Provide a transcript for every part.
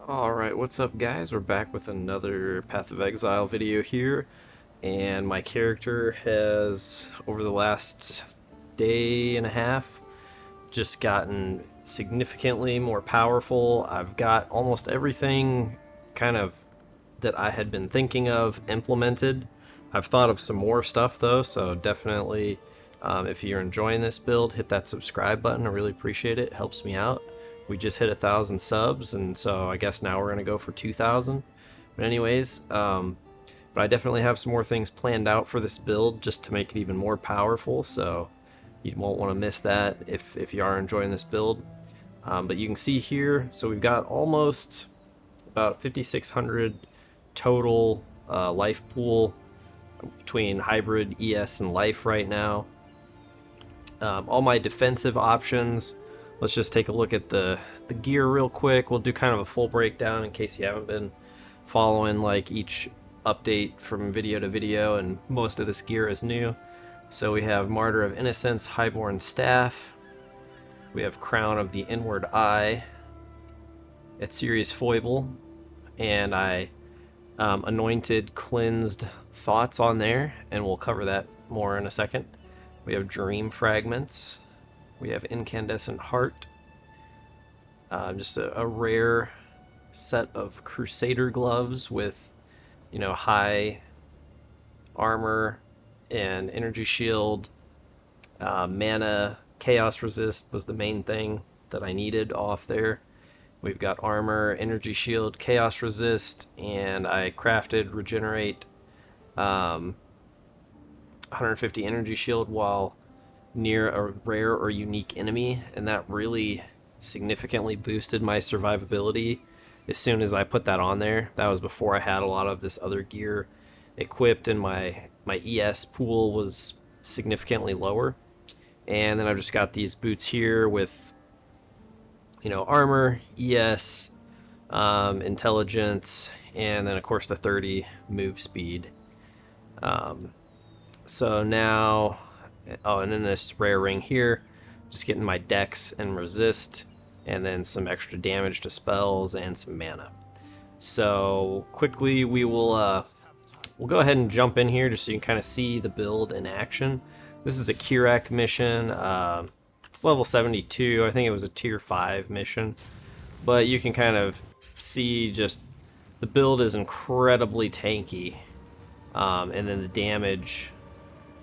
Alright, what's up guys? We're back with another Path of Exile video here, and my character has, over the last day and a half, just gotten significantly more powerful. I've got almost everything kind of that I had been thinking of implemented. I've thought of some more stuff though, so definitely if you're enjoying this build, hit that subscribe button. I really appreciate it. It helps me out. We just hit 1,000 subs, and so I guess now we're gonna go for 2,000. But anyways, but I definitely have some more things planned out for this build just to make it even more powerful. So you won't want to miss that if you are enjoying this build. But you can see here, so we've got almost about 5,600 total life pool between hybrid, ES, and life right now. All my defensive options. Let's just take a look at the gear real quick. We'll do kind of a full breakdown in case you haven't been following like each update from video to video, and most of this gear is new. So we have Martyr of Innocence, Highborn Staff. We have Crown of the Inward Eye, Etziri's Foible, and I anointed Cleansed Thoughts on there, and we'll cover that more in a second. We have Dream Fragments. We have Incandescent Heart. Just a rare set of Crusader gloves with, you know, high armor and energy shield. Mana Chaos Resist was the main thing that I needed off there. We've got armor, energy shield, chaos resist, and I crafted regenerate 150 energy shield while near a rare or unique enemy, and that really significantly boosted my survivability as soon as I put that on there. That was before I had a lot of this other gear equipped, and my ES pool was significantly lower. And then I've just got these boots here with, you know, armor, ES, intelligence, and then of course the 30 move speed. So now, oh, and then this rare ring here, just getting my dex and resist, and then some extra damage to spells and some mana. So quickly we will we'll go ahead and jump in here just so you can kind of see the build in action. This is a Kirak mission. It's level 72. I think it was a tier 5 mission. But you can kind of see just the build is incredibly tanky. And then the damage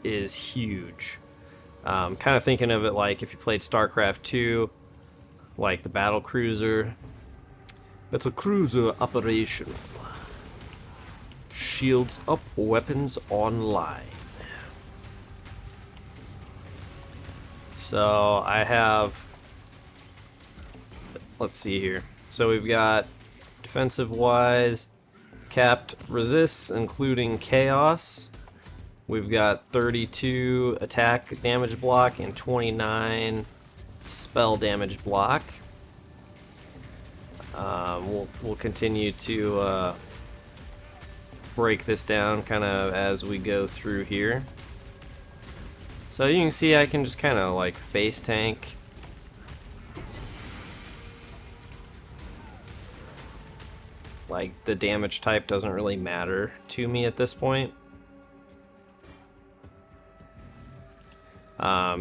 is huge. Kind of thinking of it like if you played StarCraft 2, like the battle cruiser. Battle cruiser operation. Shields up, weapons online. So I have, let's see here. So we've got defensive wise, capped resists, including chaos. We've got 32 attack damage block and 29 spell damage block. We'll continue to break this down kind of as we go through here. So you can see I can just kind of like face tank. Like the damage type doesn't really matter to me at this point.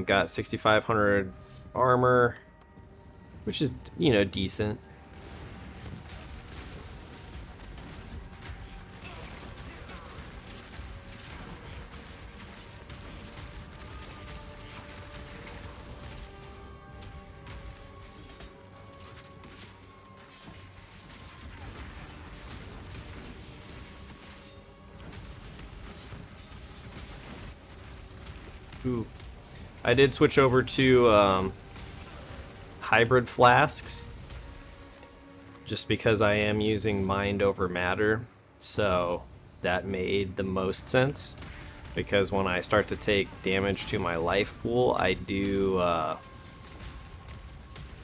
Got 6,500 armor, which is, you know, decent. Ooh. I did switch over to hybrid flasks just because I am using mind over matter, so that made the most sense, because when I start to take damage to my life pool, I do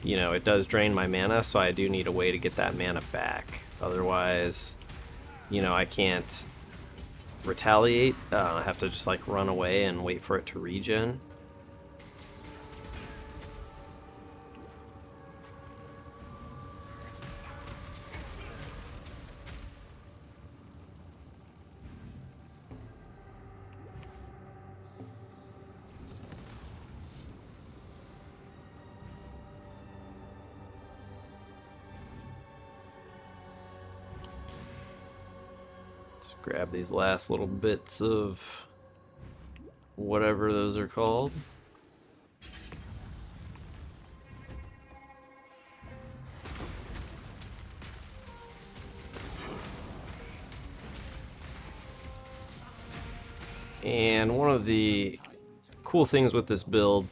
you know, it does drain my mana, so I do need a way to get that mana back. Otherwise, you know, I can't retaliate. I have to just like run away and wait for it to regen. Just grab these last little bits of whatever those are called. And one of the cool things with this build,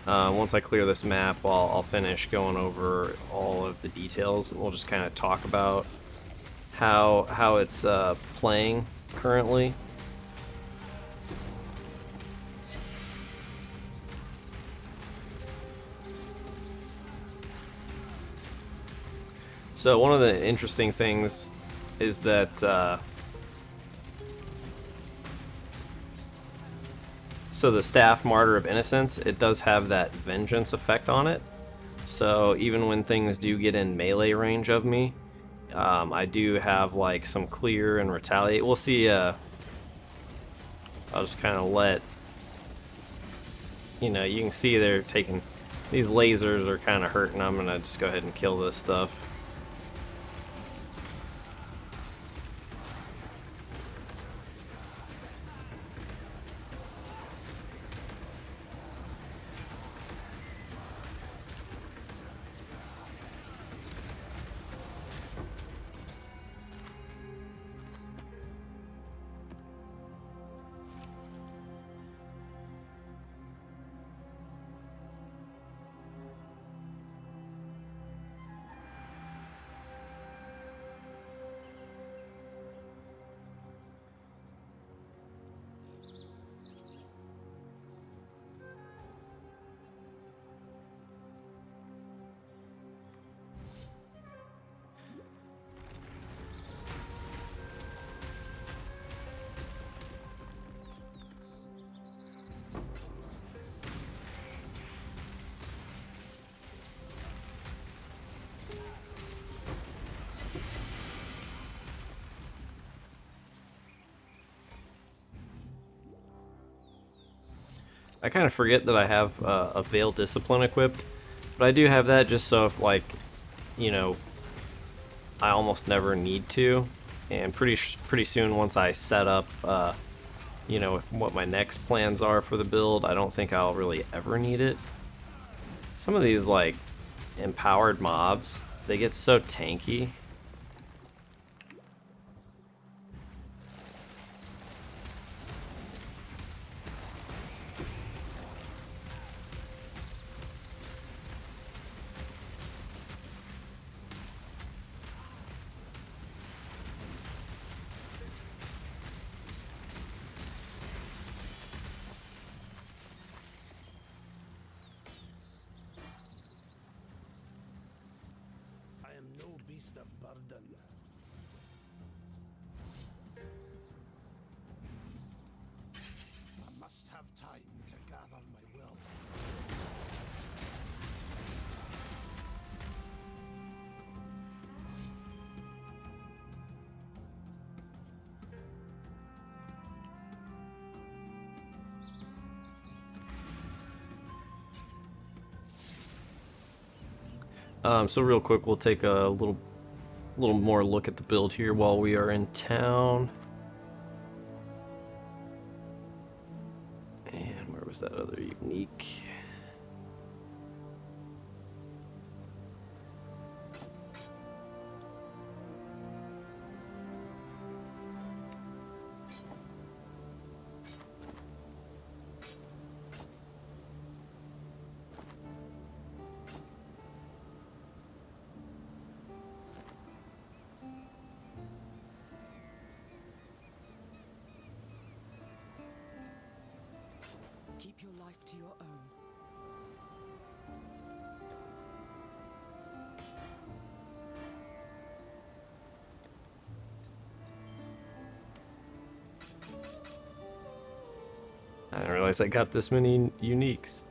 once I clear this map, I'll finish going over all of the details, and we'll just kind of talk about how it's playing currently. So one of the interesting things is that so the Staff Martyr of Innocence, it does have that vengeance effect on it. So even when things do get in melee range of me, I do have like some clear and retaliate. We'll see. I'll just kind of let you know. You can see they're taking these lasers are kind of hurting. I'm gonna just go ahead and kill this stuff. I kind of forget that I have a Veil Discipline equipped, but I do have that just so if, like, you know, I almost never need to. And pretty soon, once I set up, you know, what my next plans are for the build, I don't think I'll really ever need it. Some of these, like, empowered mobs, they get so tanky. Beast of burden. I must have time to gather my will. So real quick, we'll take a little more look at the build here while we are in town. And where was that other unique? Keep your life to your own. I didn't realize I got this many uniques.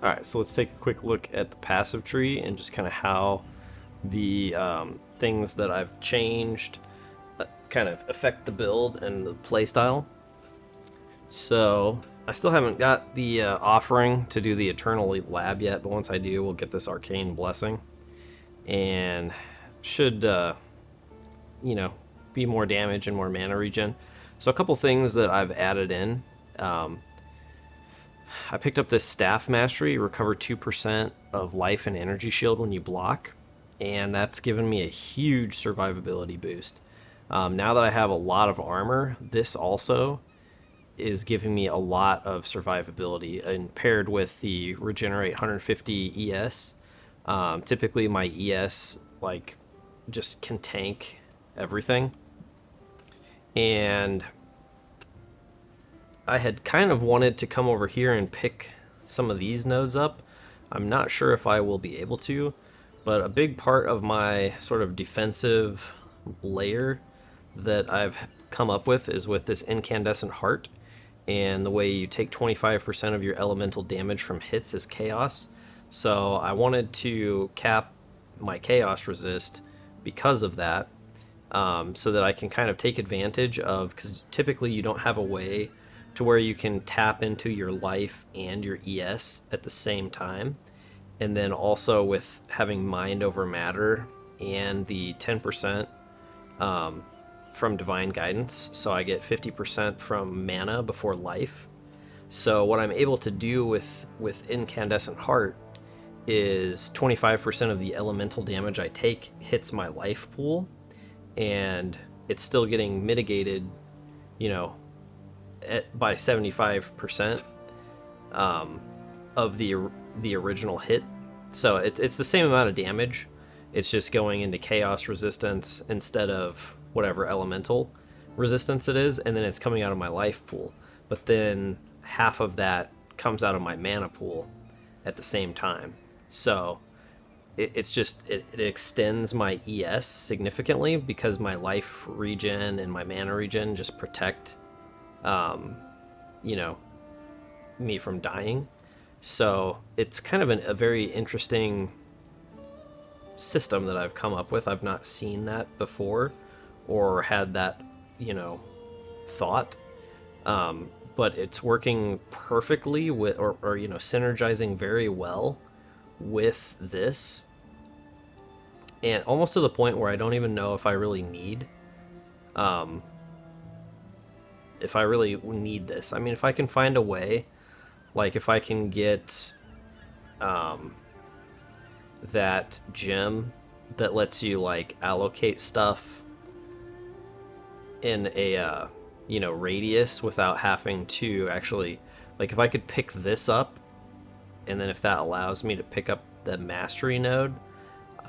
Alright, so let's take a quick look at the passive tree and just kind of how the things that I've changed kind of affect the build and the playstyle. So I still haven't got the offering to do the Eternal Lab yet, but once I do, we'll get this Arcane Blessing. And should, you know, be more damage and more mana regen. So a couple things that I've added in. I picked up this Staff Mastery, recover 2% of life and energy shield when you block, and that's given me a huge survivability boost. Now that I have a lot of armor, this also is giving me a lot of survivability, and paired with the regenerate 150 ES. Typically my ES like just can tank everything, and I had kind of wanted to come over here and pick some of these nodes up. I'm not sure if I will be able to, but a big part of my sort of defensive layer that I've come up with is with this Incandescent Heart, and the way you take 25% of your elemental damage from hits is chaos. So I wanted to cap my chaos resist because of that, so that I can kind of take advantage of, because typically you don't have a way to where you can tap into your life and your ES at the same time. And then also with having mind over matter and the 10% from divine guidance, so I get 50% from mana before life. So what I'm able to do with Incandescent Heart is 25% of the elemental damage I take hits my life pool, and it's still getting mitigated, you know, by 75% of the original hit. So it's the same amount of damage. It's just going into chaos resistance instead of whatever elemental resistance it is, and then it's coming out of my life pool. But then half of that comes out of my mana pool at the same time. So it's just it extends my ES significantly, because my life regen and my mana regen just protect you know, me from dying. So it's kind of a very interesting system that I've come up with. I've not seen that before or had that, you know, thought. But it's working perfectly with, or you know, synergizing very well with this. And almost to the point where I don't even know if I really need this. I mean, if I can find a way, like if I can get that gem that lets you like allocate stuff in a you know, radius without having to actually, like if I could pick this up, and then if that allows me to pick up the mastery node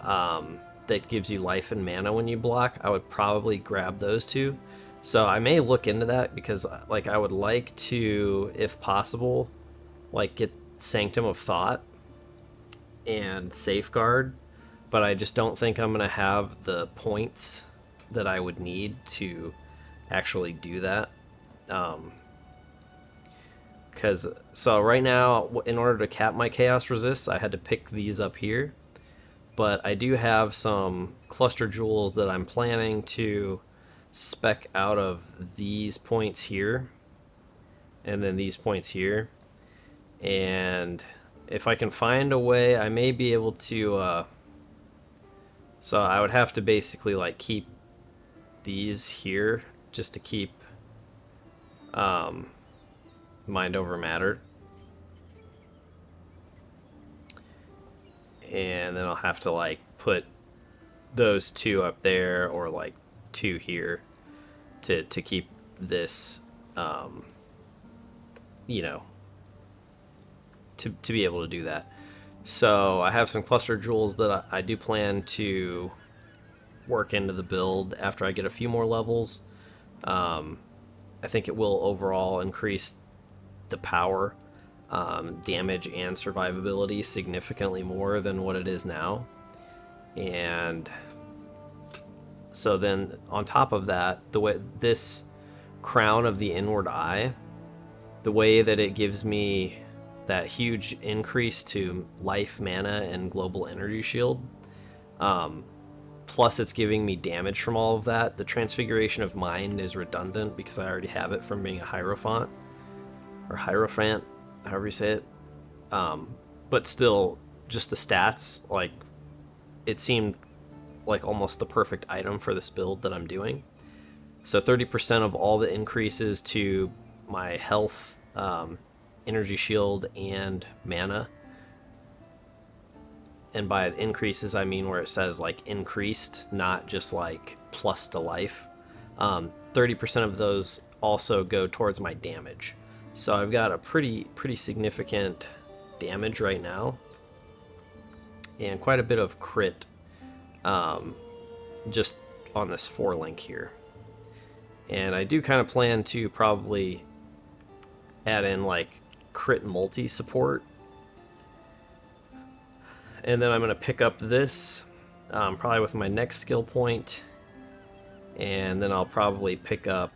that gives you life and mana when you block, I would probably grab those two. So I may look into that, because like I would like to, if possible, like get Sanctum of Thought and Safeguard, but I just don't think I'm gonna have the points that I would need to actually do that. Because so right now, in order to cap my chaos resists, I had to pick these up here, but I do have some cluster jewels that I'm planning to spec out of these points here and then these points here. And if I can find a way, I may be able to so I would have to basically like keep these here just to keep mind over matter, and then I'll have to like put those two up there, or like two here to keep this you know, to be able to do that. So I have some cluster jewels that I do plan to work into the build after I get a few more levels. I think it will overall increase the power, damage, and survivability significantly more than what it is now. And so then on top of that, the way this Crown of the Inward Eye, the way that it gives me that huge increase to life, mana, and global energy shield. Plus it's giving me damage from all of that. The Transfiguration of Mind is redundant because I already have it from being a Hierophant, or Hierophant, however you say it. But still, just the stats, like, it seemed like almost the perfect item for this build that I'm doing. So 30% of all the increases to my health, energy shield, and mana. And by increases, I mean where it says like increased, not just like plus to life. 30% of those also go towards my damage. So I've got a pretty significant damage right now, and quite a bit of crit, just on this 4-link here. And I do kind of plan to probably add in like crit multi support. And then I'm going to pick up this, probably with my next skill point. And then I'll probably pick up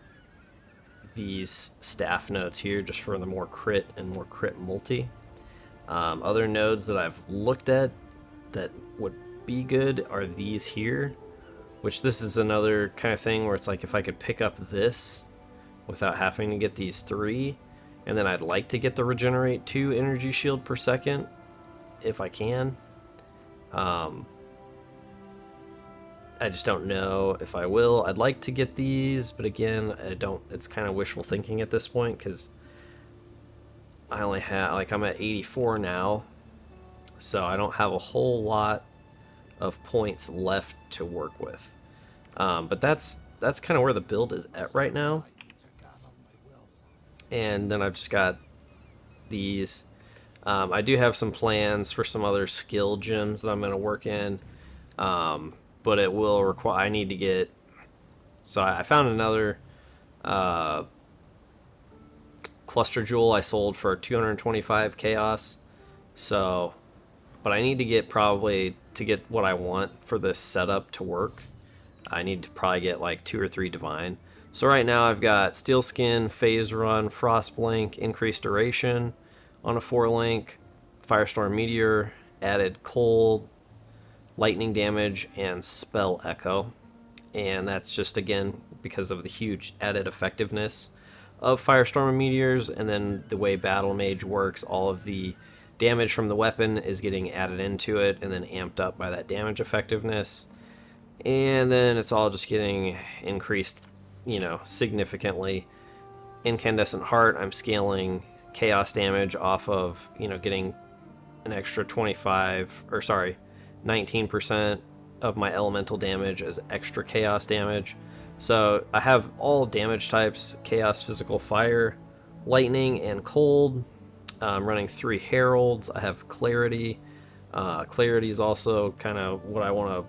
these staff nodes here just for the more crit and more crit multi. Other nodes that I've looked at that would be good are these here, which this is another kind of thing where it's like if I could pick up this without having to get these 3, and then I'd like to get the regenerate 2 energy shield per second if I can. I just don't know if I will. I'd like to get these, but again, I don't. It's kind of wishful thinking at this point because I only have, like, I'm at 84 now, so I don't have a whole lot of points left to work with. But that's kind of where the build is at right now. And then I've just got these. I do have some plans for some other skill gems that I'm going to work in, but it will require, I need to get, so I found another cluster jewel I sold for 225 chaos, so, but I need to get probably, to get what I want for this setup to work, I need to probably get like 2 or 3 divine. So right now I've got Steel Skin, Phase Run, Frost Blink, Increased Duration on a 4-link, Firestorm Meteor, added Cold, Lightning Damage, and Spell Echo. And that's just, again, because of the huge added effectiveness of Firestorm and Meteors, and then the way Battle Mage works, all of the damage from the weapon is getting added into it and then amped up by that damage effectiveness. And then it's all just getting increased, you know, significantly. Incandescent Heart, I'm scaling chaos damage off of, you know, getting an extra 19% of my elemental damage as extra chaos damage. So I have all damage types: chaos, physical, fire, lightning, and cold. I'm running 3 heralds. I have clarity. Clarity is also kind of what I want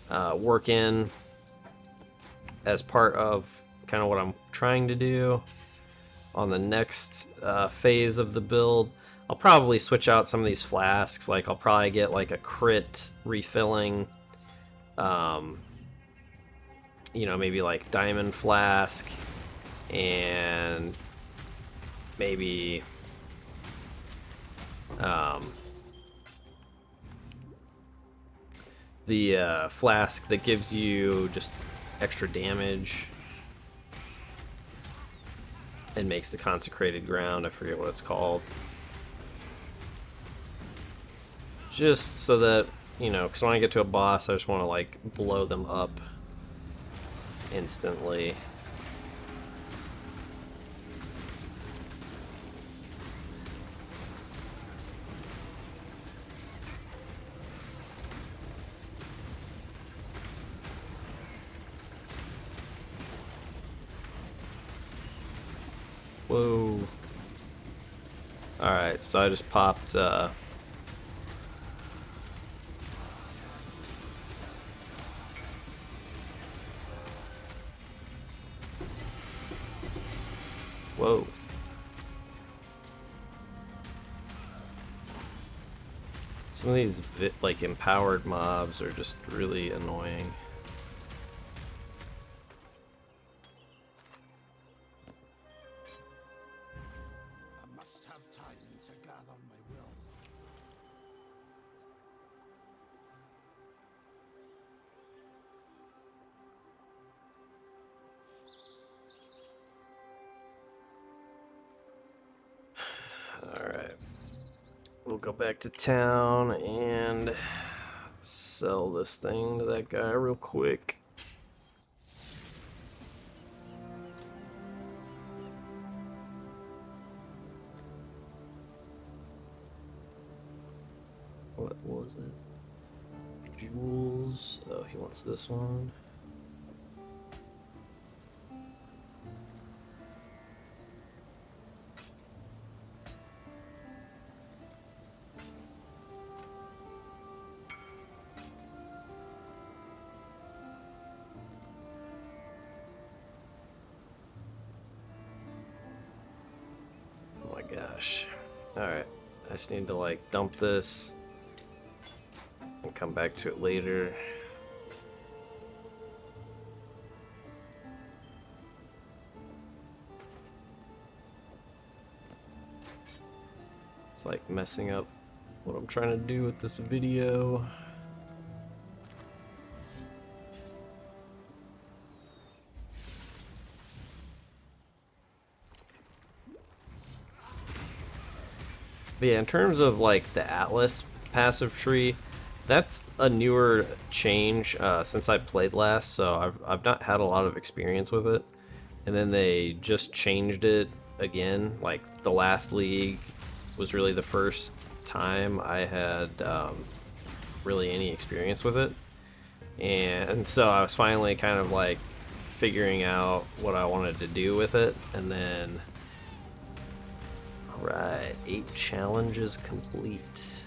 to work in as part of kind of what I'm trying to do on the next phase of the build. I'll probably switch out some of these flasks. Like, I'll probably get like a crit refilling, you know, maybe like diamond flask, and maybe the flask that gives you just extra damage and makes the consecrated ground. I forget what it's called. Just so that, you know, because when I get to a boss, I just want to like blow them up instantly. Whoa. Alright, so I just popped whoa. Some of these like empowered mobs are just really annoying. I must have time. go back to town and sell this thing to that guy real quick. What was it? Jewels. Oh, he wants this one. Oh my gosh. Alright. I just need to like dump this and come back to it later. It's like messing up what I'm trying to do with this video. But yeah, in terms of like the Atlas passive tree, that's a newer change since I played last, so I've not had a lot of experience with it. And then they just changed it again. Like the last league was really the first time I had really any experience with it. And so I was finally kind of like figuring out what I wanted to do with it, and then alright, 8 challenges complete.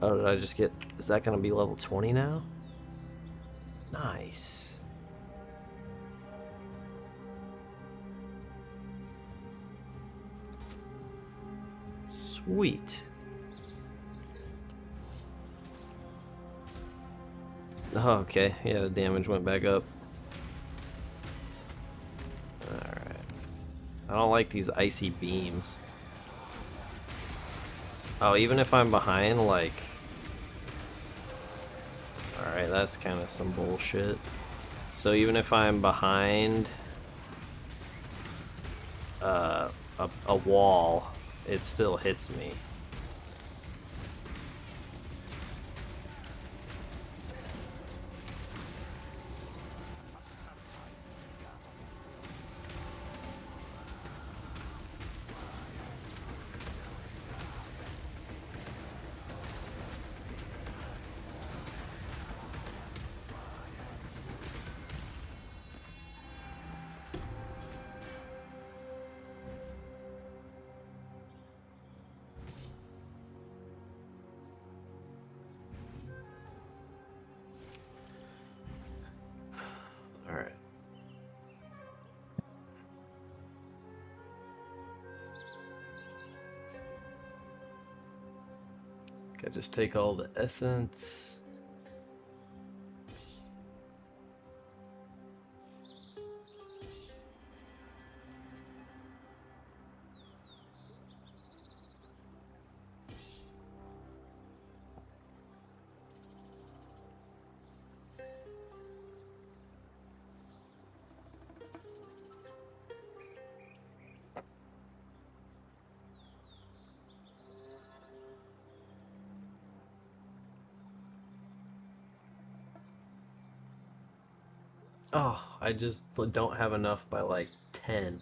Oh, did I just get... Is that going to be level 20 now? Nice. Sweet. Oh, okay. Yeah, the damage went back up. Alright. I don't like these icy beams. Oh, even if I'm behind, like... Alright, that's kind of some bullshit. So even if I'm behind a wall, it still hits me. Alright. Okay, just take all the essence. Oh, I just don't have enough by like 10.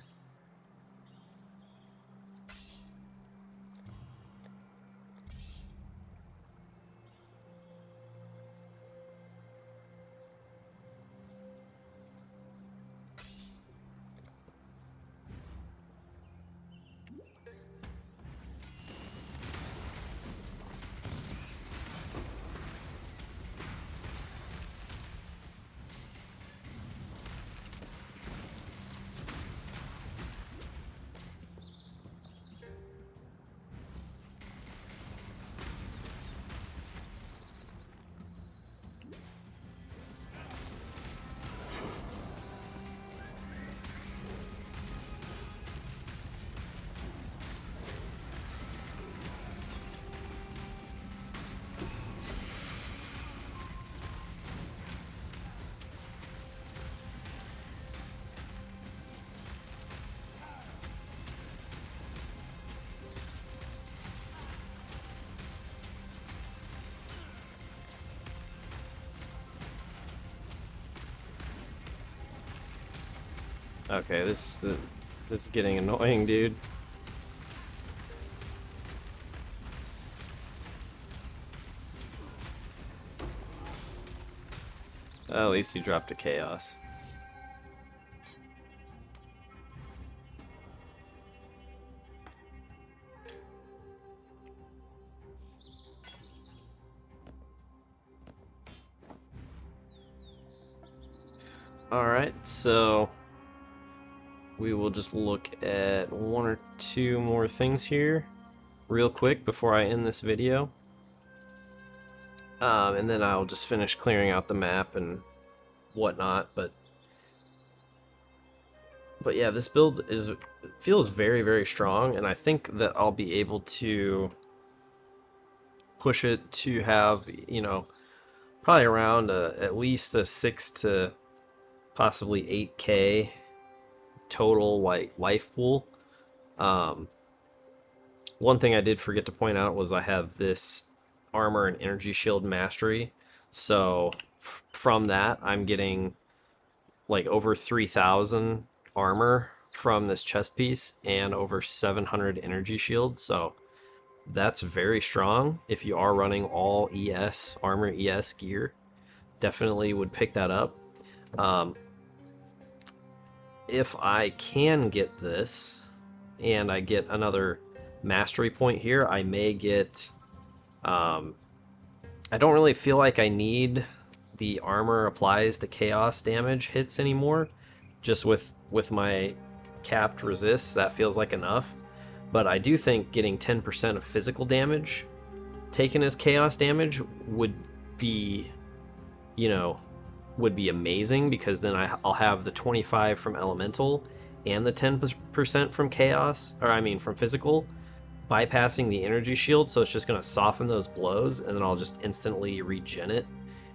Okay, this is getting annoying, dude. At least he dropped a chaos. Alright, so we will just look at one or two more things here real quick before I end this video. And then I'll just finish clearing out the map and whatnot, but yeah, this build feels very, very strong, and I think that I'll be able to push it to have, you know, probably around at least a 6 to possibly 8k total like life pool. One thing I did forget to point out was I have this armor and energy shield mastery, so from that I'm getting like over 3,000 armor from this chest piece and over 700 energy shield, so that's very strong. If you are running all ES armor ES gear, definitely would pick that up. If I can get this and I get another mastery point here, I may get I don't really feel like I need the armor applies to chaos damage hits anymore. Just with my capped resists, that feels like enough. But I do think getting 10% of physical damage taken as chaos damage would be, you know, would be amazing, because then I'll have the 25 from elemental and the 10% from chaos, or I mean from physical, bypassing the energy shield, so it's just going to soften those blows, and then I'll just instantly regen it,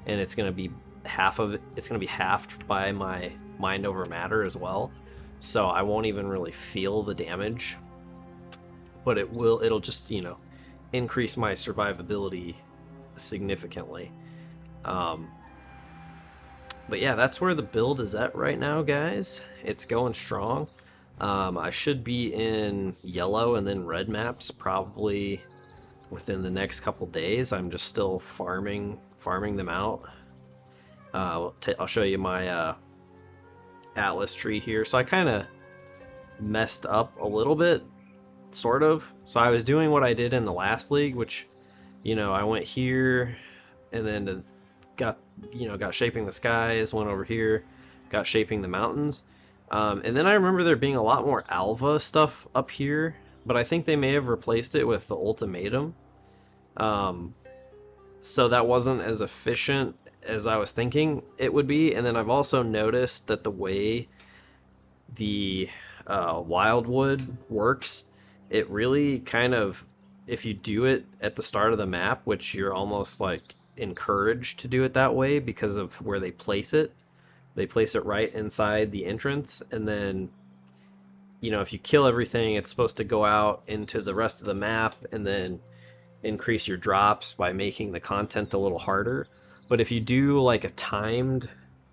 and it's going to be half of it. It's going to be halved by my mind over matter as well, so I won't even really feel the damage, but it'll just, you know, increase my survivability significantly. But yeah, that's where the build is at right now, guys. It's going strong. I should be in yellow and then red maps probably within the next couple days. I'm just still farming them out. I'll show you my atlas tree here. So I kind of messed up a little bit, sort of. So I was doing what I did in the last league, which, you know, I went here and then got shaping the skies, went over here, got shaping the mountains. And then I remember there being a lot more Alva stuff up here, but I think they may have replaced it with the ultimatum. So that wasn't as efficient as I was thinking it would be. And then I've also noticed that the way the wildwood works, it really kind of, if you do it at the start of the map, which you're almost like encouraged to do it that way because of where they place it. They place it right inside the entrance, and then, you know, if you kill everything, it's supposed to go out into the rest of the map and then increase your drops by making the content a little harder. But if you do like a timed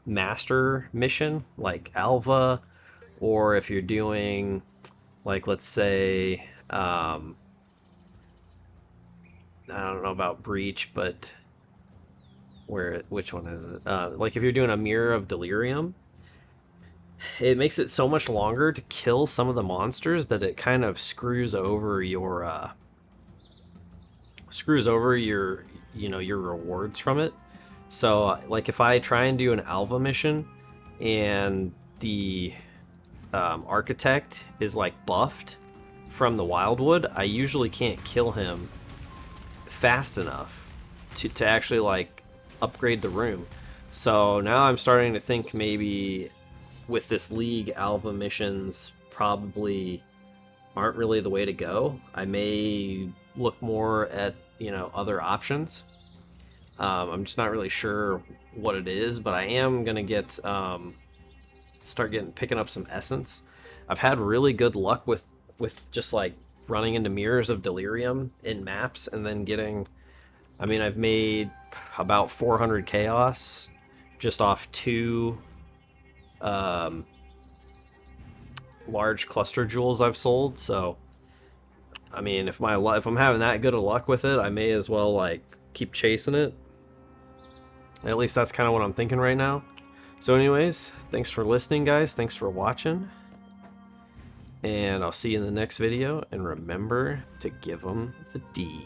master mission like Alva, or if you're doing like, let's say, I don't know about Breach, but which one is it? Like if you're doing a Mirror of Delirium, it makes it so much longer to kill some of the monsters that it kind of screws over your you know, your rewards from it. So like if I try and do an Alva mission and the architect is like buffed from the wildwood, I usually can't kill him fast enough to actually like upgrade the room. So now I'm starting to think maybe with this league, Alva missions probably aren't really the way to go. I may look more at, you know, other options. I'm just not really sure what it is, but I am gonna get picking up some essence. I've had really good luck with just like running into Mirrors of Delirium in maps and then getting, I mean, I've made about 400 chaos just off two large cluster jewels I've sold. So, I mean, if I'm having that good of luck with it, I may as well like keep chasing it. At least that's kind of what I'm thinking right now. So anyways, thanks for listening, guys. Thanks for watching. And I'll see you in the next video. And remember to give them the D.